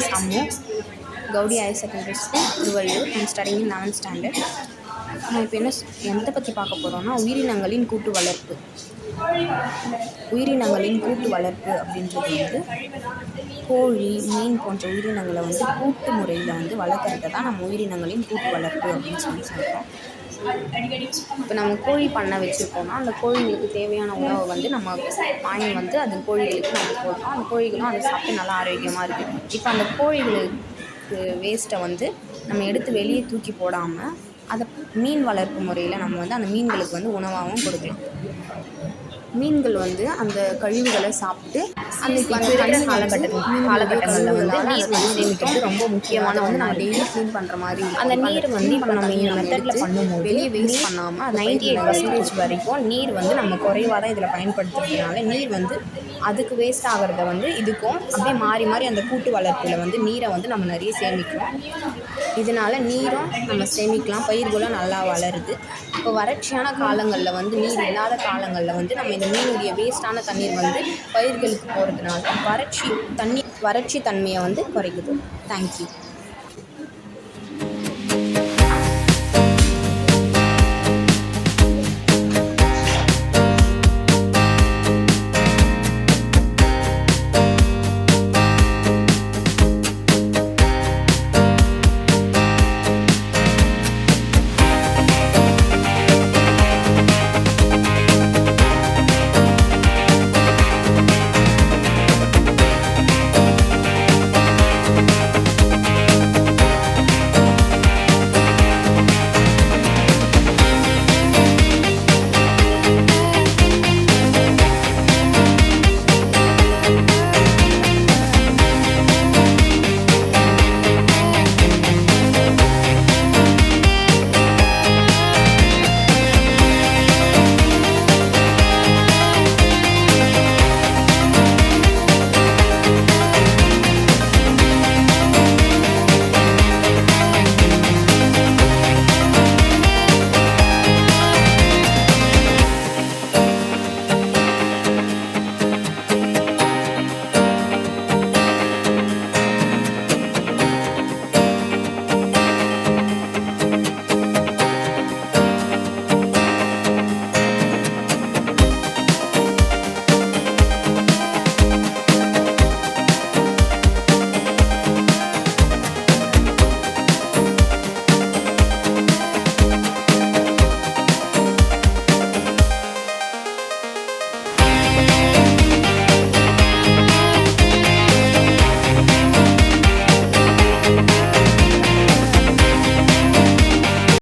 is Ammu, Gaudi Higher Secondary School, Thiruvallur. I am studying in 11th standard. நான் இப்போ எதை பற்றி பார்க்க போகிறோன்னா உயிரினங்களின் கூட்டு வளர்ப்பு. உயிரினங்களின் கூட்டு வளர்ப்பு அப்படின்றது கோழி, மீன் போன்ற உயிரினங்களை கூட்டு முறையில் வளர்க்குறத தான் நம்ம உயிரினங்களின் கூட்டு வளர்ப்பு அப்படின்னு சொல்கிறோம். இப்போ நம்ம கோழி பண்ணை வச்சுருக்கோம்னா அந்த கோழிகளுக்கு தேவையான உணவை நம்ம வாங்கி அது கோழிகளுக்கு நம்ம போடுறோம். அந்த கோழிகளும் அதை சாப்பிட்டு நல்லா ஆரோக்கியமாக இருக்குது. இப்போ அந்த கோழிகளுக்கு வேஸ்ட்டை நம்ம எடுத்து வெளியே தூக்கி போடாமல் அதை மீன் வளர்ப்பு முறையில் நம்ம அந்த மீன்களுக்கு உணவாகவும் கொடுக்கலாம். மீன்கள் அந்த கழிவுகளை சாப்பிட்டு அந்த காலகட்டங்களில் நீர் சேமிக்கிறது ரொம்ப முக்கியமான நம்ம டெய்லி க்ளீன் பண்ணுற மாதிரி அந்த நீர் இப்போ நம்ம இந்த மெத்தடில் பண்ணும்போது வெளியே வேஸ்ட் பண்ணாமல் 98% வரைக்கும் நீர் நம்ம குறைவாக தான் இதில் பயன்படுத்துறதுனால நீர் அதுக்கு வேஸ்ட் ஆகிறத இதுக்கும் அப்படியே மாறி மாறி அந்த கூட்டு வளர்ப்பில் நீரை நம்ம நிறைய சேமிக்கிறோம். இதனால் நீரும் நம்ம சேமிக்கலாம், பயிர்களும் நல்லா வளருது. இப்போ வறட்சியான காலங்களில் நீர் இல்லாத காலங்களில் நம்ம இந்த மீனுடைய வேஸ்ட்டான தண்ணீர் பயிர்களுக்கு போகிறதுனால வறட்சி தன்மையை குறைக்குது. தேங்க்யூ.